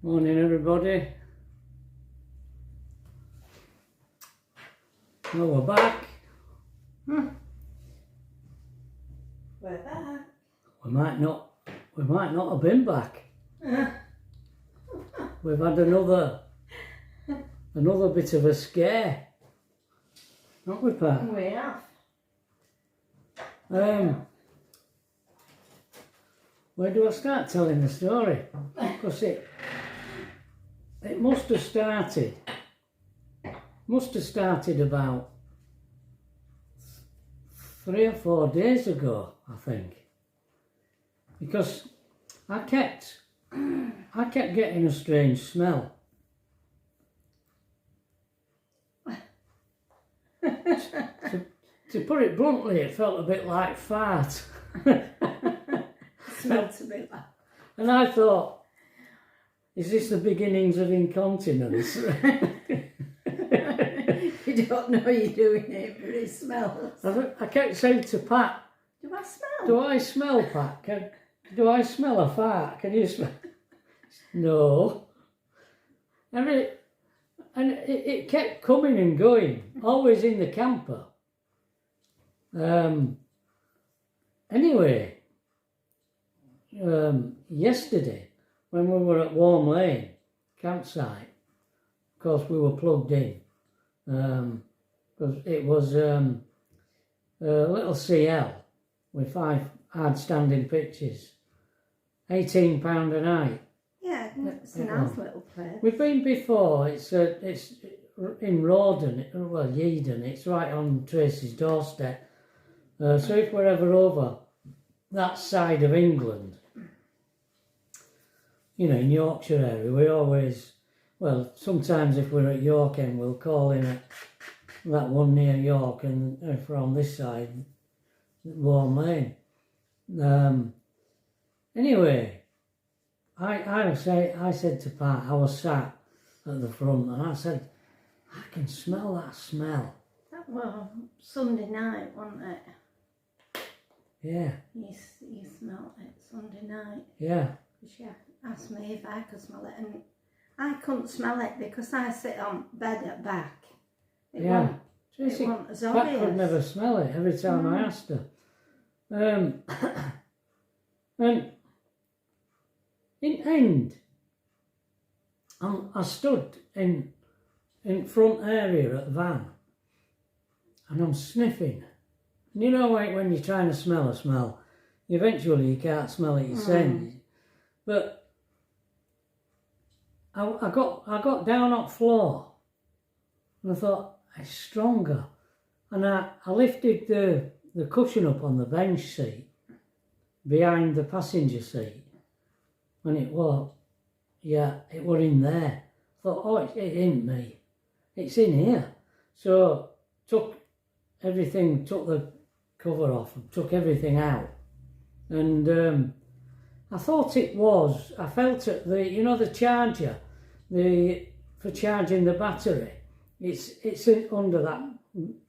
Morning everybody. Well, we're back. We're back. We might not have been back. We've had another bit of a scare. Not we, Pat? We have. Where do I start telling the story? Because it must have started about 3 or 4 days ago, I think. Because I kept getting a strange smell. To put it bluntly, it felt a bit like fart. Smells a bit like. And I thought, is this the beginnings of incontinence? You don't know you're doing it, but it smells. I kept saying to Pat, Do I smell? do I smell, Pat? Do I smell a fart? Can you smell? No. And it kept coming and going, always in the camper. Anyway, yesterday, when we were at Warm Lane campsite, of course we were plugged in, because it was a little CL with 5 hard standing pitches, £18 a night. Yeah, it's a nice little place. We've been before. It's in Rawdon, Yeadon. It's right on Tracy's doorstep. So if we're ever over that side of England, you know, in Yorkshire area, we always, well, sometimes if we're at York End, we'll call in at that one near York, and if we're on this side, Warm Lane. Anyway, I said to Pat, I was sat at the front, and I said, I can smell that smell. That was Sunday night, wasn't it? Yeah. You smelled it Sunday night. Yeah. She asked me if I could smell it, and I couldn't smell it because I sit on bed at back. It wasn't as Pat obvious. could never smell it every time I asked her. And in end, I stood in front area at the van, and I'm sniffing. And you know, like when you're trying to smell a smell, eventually you can't smell it yourself. But I got down on the floor, and I thought, it's stronger. And I lifted the cushion up on the bench seat behind the passenger seat, and it were in there. I thought, oh, it ain't me, it's in here. So took the cover off and took everything out, and I thought I felt it, the charger, for charging the battery, it's under that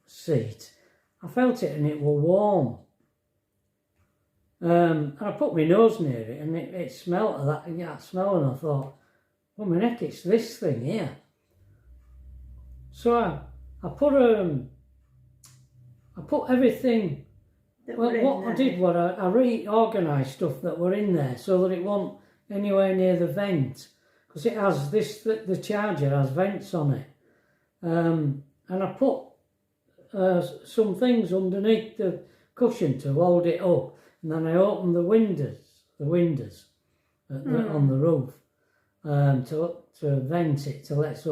seat. I felt it and it was warm. And I put my nose near it, and it smelled of that smell, and I thought, oh my neck, it's this thing here. So I put everything. Well, what I did was I reorganised stuff that were in there so that it wasn't anywhere near the vent, because it has the charger has vents on it. And I put some things underneath the cushion to hold it up, and then I opened the windows on the roof to vent it, to let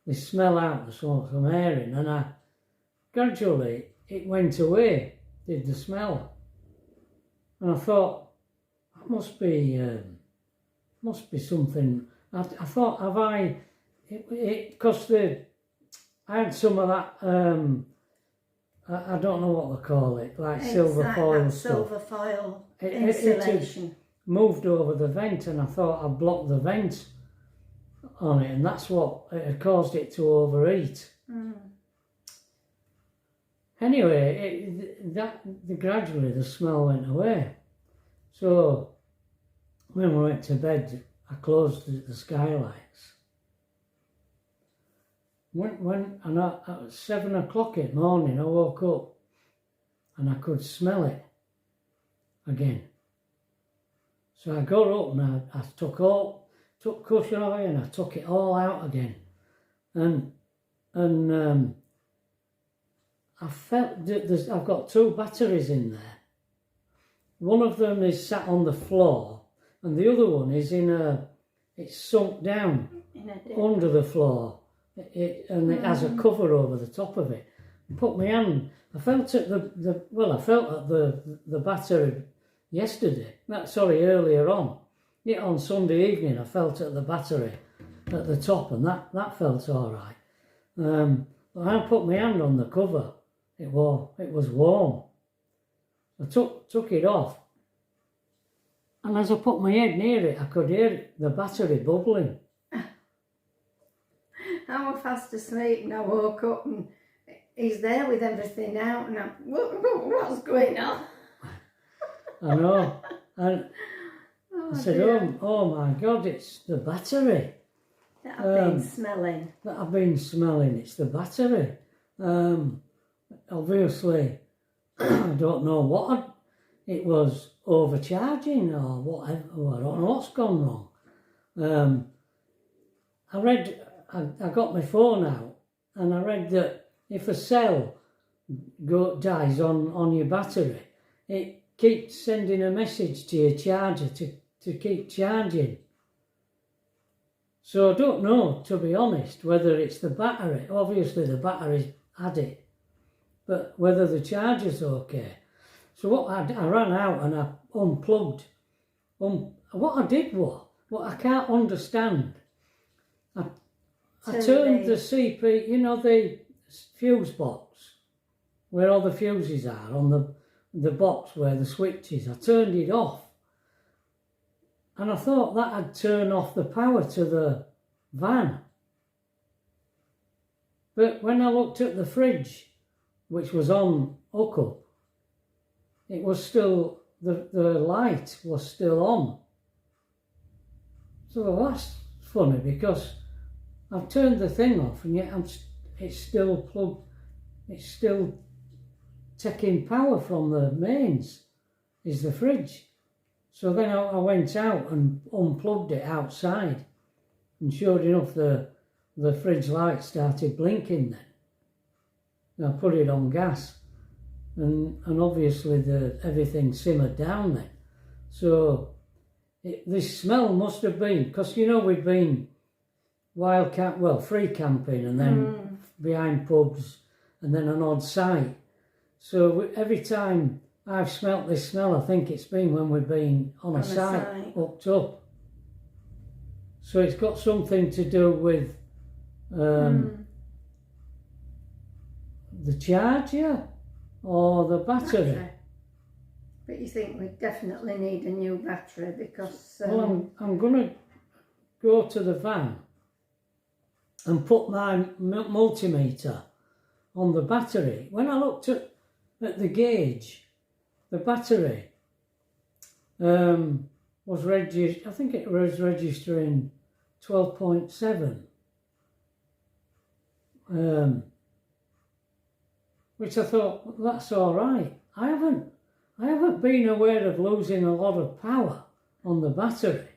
the smell out, some air in, and gradually it went away, did the smell. And I thought, that must be something. I thought, have I, because I had some of that, I don't know what they call it, like silver foil stuff. Silver foil insulation. It moved over the vent, and I thought I'd blocked the vent on it, and that's what it had caused it to overheat. Anyway, gradually the smell went away. So when we went to bed, I closed the skylights. At 7 o'clock in the morning, I woke up and I could smell it again. So I got up and I took cushion away and I took it all out again. And I felt that I've got 2 batteries in there. One of them is sat on the floor, and the other one is it's sunk down under the floor, and it has a cover over the top of it. I put my hand. I felt at the battery yesterday. Earlier on. Yeah, on Sunday evening, I felt at the battery at the top, and that felt all right. But I put my hand on the cover. It was warm. I took it off, and as I put my head near it, I could hear the battery bubbling. I was fast asleep and I woke up and he's there with everything out, and what's going on? I know. And I said, oh my God, it's the battery. That I've been smelling. It's the battery. Obviously, I don't know what it was, overcharging or whatever. I don't know what's gone wrong. I got my phone out and I read that if a cell dies on your battery, it keeps sending a message to your charger to keep charging. So I don't know, to be honest, whether it's the battery. Obviously the battery's had it, but whether the charger's okay. So what I ran out and I unplugged. What I did was, what I can't understand, I turned the CP, you know, the fuse box, where all the fuses are, on the box where the switch is. I turned it off. And I thought that'd turn off the power to the van. But when I looked at the fridge, which was on hookup, it was still, the light was still on. So that's funny, because I've turned the thing off and yet it's still plugged, it's still taking power from the mains, is the fridge. So then I went out and unplugged it outside, and sure enough the fridge light started blinking then. And I put it on gas, and obviously everything simmered down then. So this smell must have been, because you know we've been free camping and then behind pubs and then an odd site. So every time I've smelt this smell, I think it's been when we've been on a site hooked up. So it's got something to do with the charger or the battery. But you think we definitely need a new battery because... Well, I'm going to go to the van and put my multimeter on the battery. When I looked at the gauge, the battery was registered, I think it was registering 12.7, which I thought, well, that's all right. I haven't been aware of losing a lot of power on the battery.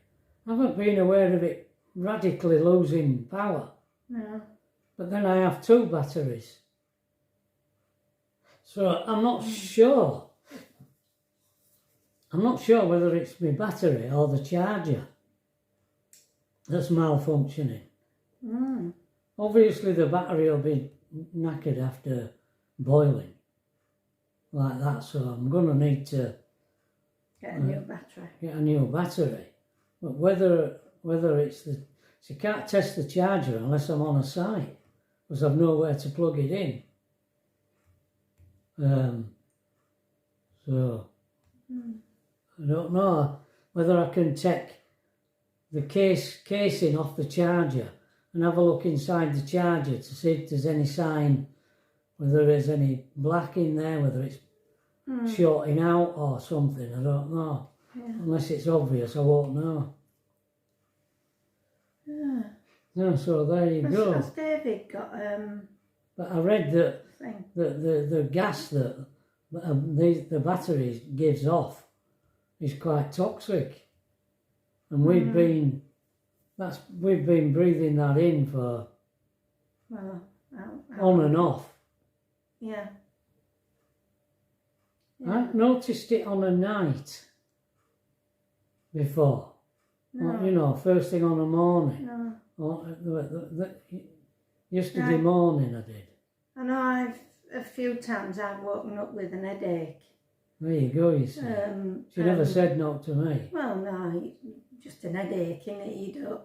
I haven't been aware of it radically losing power. No. But then I have 2 batteries. So I'm not sure. I'm not sure whether it's my battery or the charger that's malfunctioning. Obviously the battery will be knackered after boiling like that, so I'm going to need to get a new battery. Get a new battery. But whether it's the... So you can't test the charger unless I'm on a site, because I've nowhere to plug it in. So I don't know whether I can take the casing off the charger and have a look inside the charger to see if there's any sign, whether there's any black in there, whether it's shorting out or something. I don't know. Yeah. Unless it's obvious, I won't know. No, so there you go. Has David got But I read that thing? the gas that the batteries gives off is quite toxic, and we've been breathing that in for on and off. Yeah. I noticed it on a night before. No. You know, first thing on the morning. No. Yesterday morning I did. I know a few times I've woken up with an headache. There you go, you see. She never said no to me. Well, no, just an headache, innit? You don't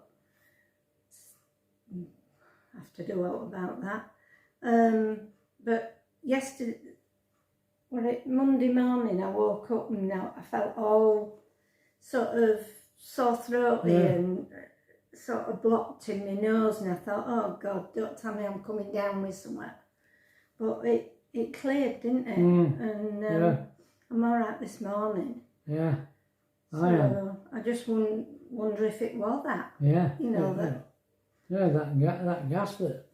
have to do all about that. But yesterday, Monday morning, I woke up and I felt all sort of sore throaty and sort of blocked in my nose, and I thought, oh God, don't tell me I'm coming down with somewhere. But it cleared, didn't it? And I'm all right this morning. Yeah, so I am. I just wonder if it was that. Yeah. You know that. Yeah, that gas that.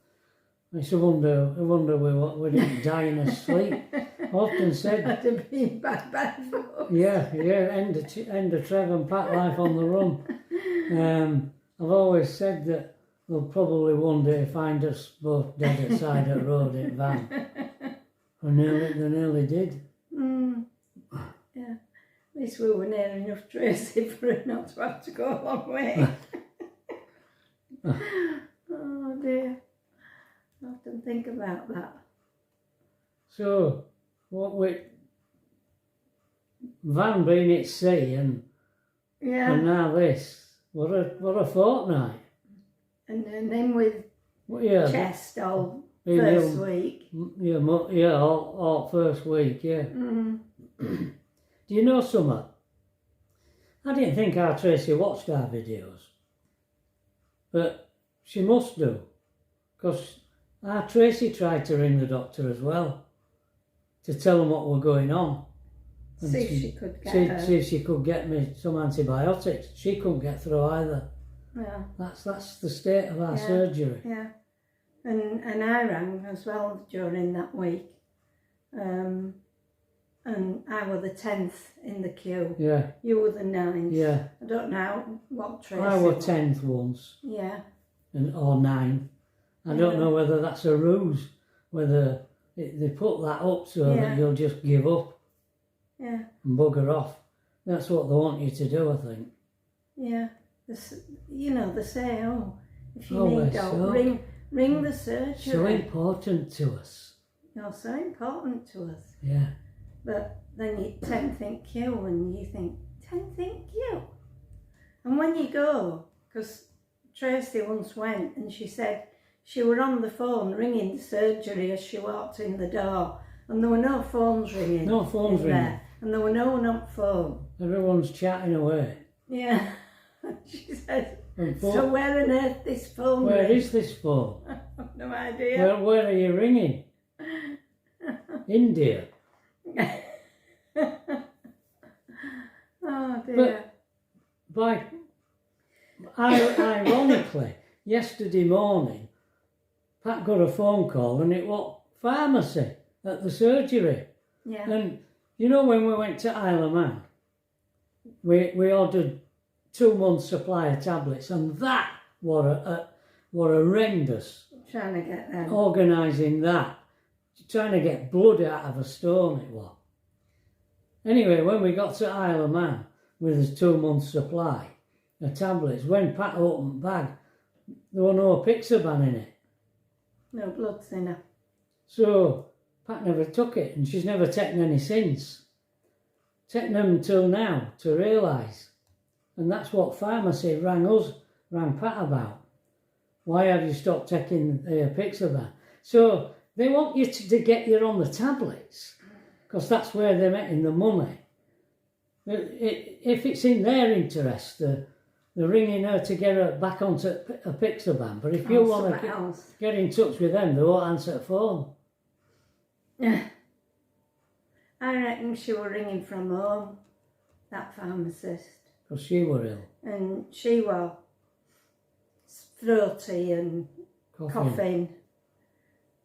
I used to wonder we didn't die in our sleep. I often said. I'd have been bad. Yeah. End of Trevor and Pat life on the run. I've always said that they'll probably one day find us both dead at the side of the road in van. They nearly did. Yeah. At least we were near enough Tracy for it not to have to go a long way. Oh dear. I often think about that. So, what with van being at sea and now this, what a fortnight. And then with chest all first week. Yeah, all first week, yeah. Do you know something? I didn't think our Tracy watched our videos, but she must do, because our Tracy tried to ring the doctor as well to tell them what were going on. And see if she could get me some antibiotics. She couldn't get through either. Yeah. That's the state of our surgery. Yeah. And I rang as well during that week. And I were the 10th in the queue. Yeah. You were the 9th. Yeah. I don't know what Tracy I were 10th once. Yeah. Or 9th. I don't know whether that's a ruse, whether they put that up so that you'll just give up. Yeah. And bugger off. That's what they want you to do, I think. Yeah. They say, if you need help, ring the surgery. So important to us. You're so important to us. Yeah. But then you 10th in queue and you think, 10th in queue? And when you go, because Tracy once went and she said she were on the phone ringing the surgery as she walked in the door, and there were no phones ringing. No phones ringing. There, and there were no one on phone. Everyone's chatting away. Yeah. She said, so where on earth this phone Where is this phone? I have no idea. Where are you ringing? India. Oh dear. But ironically, yesterday morning, Pat got a phone call and it was pharmacy at the surgery. Yeah. And you know when we went to Isle of Man, we ordered 2 months supply of tablets, and that were horrendous. Trying to get them. Organising that. Trying to get blood out of a stone it was. Anyway, when we got to Isle of Man with his 2 months supply of tablets, when Pat opened the bag, there were no Pixaban in it. No blood thinner. So Pat never took it, and she's never taken any since. Taken them until now to realise. And that's what pharmacy rang Pat about. Why have you stopped taking Pixaban? So they want you to get you on the tablets, because that's where they're making the money. If it's in their interest, they're ringing her to get her back onto a Pixaban. But if you want to get in touch with them, they won't answer the phone. Yeah. I reckon she was ringing from home, that pharmacist. Because she were ill. And she was throaty and coughing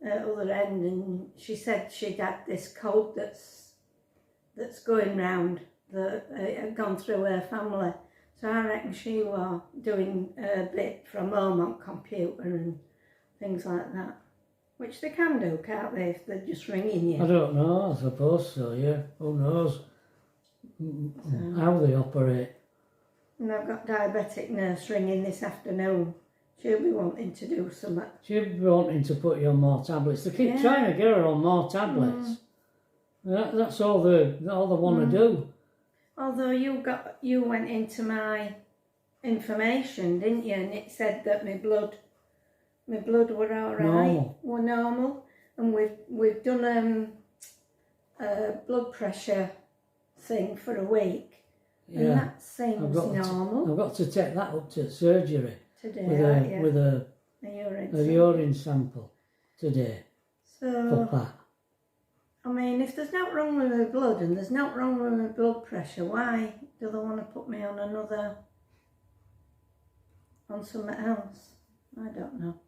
at other end, and she said she'd had this cold that's going round, that had gone through her family. So I reckon she was doing a bit from home on computer and things like that. Which they can do, can't they, if they're just ringing you? I don't know, I suppose so, yeah. Who knows how they operate. And I've got diabetic nurse ringing this afternoon. She'll be wanting to do something. She'll be wanting to put you on more tablets. They keep trying to get her on more tablets. That's all they want to do. Although you went into my information, didn't you? And it said that my blood were all right, were normal, and we've done a blood pressure thing for a week, and that seems normal. I've got to take that up to surgery today with a urine sample today. So, for that. I mean, if there's not wrong with my blood and there's not wrong with my blood pressure, why do they want to put me on something else? I don't know.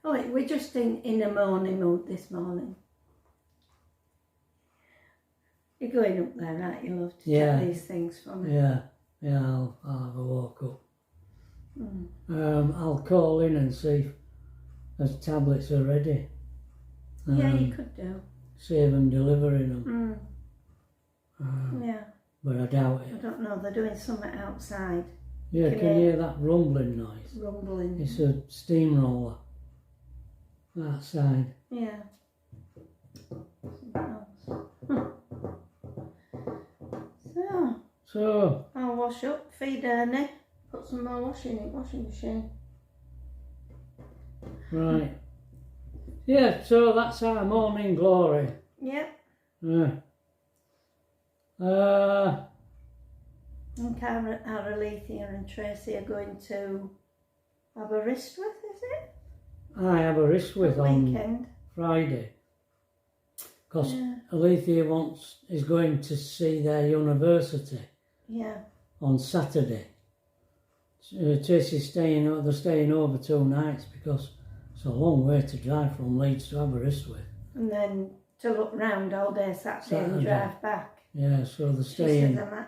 Oh, we're just in a mourning mood this morning. You're going up there, right? You love to check these things for me. Yeah, I'll have a walk up. I'll call in and see if the tablets are ready. Yeah, you could do. Save them delivering them. Yeah. But I doubt it. I don't know, they're doing something outside. Yeah, can you hear that rumbling noise? Rumbling. It's a steamroller outside. Yeah. So I'll wash up, feed Ernie, put some more washing in the washing machine. Right. Yeah, so that's our morning glory. Yeah. And Alethea and Tracy are going to have a wrist with, is it? I have a wrist with on weekend. Friday. Because Alethea is going to see their university. Yeah. On Saturday. Tracy's staying over 2 nights because it's a long way to drive from Leeds to Aberystwyth. And then to look round all day Saturday and drive back. Yeah, so they're staying. She said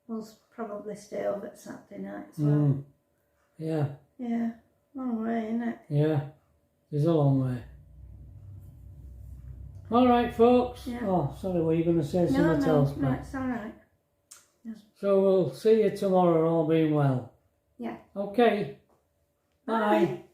we'll probably stay over at Saturday night as well. Yeah. Yeah, long way, isn't it? Yeah, it's a long way. All right, folks. Yeah. Oh, sorry, were you going to say something else? No, it's all right. Yeah. So we'll see you tomorrow, all being well. Yeah. Okay. Bye.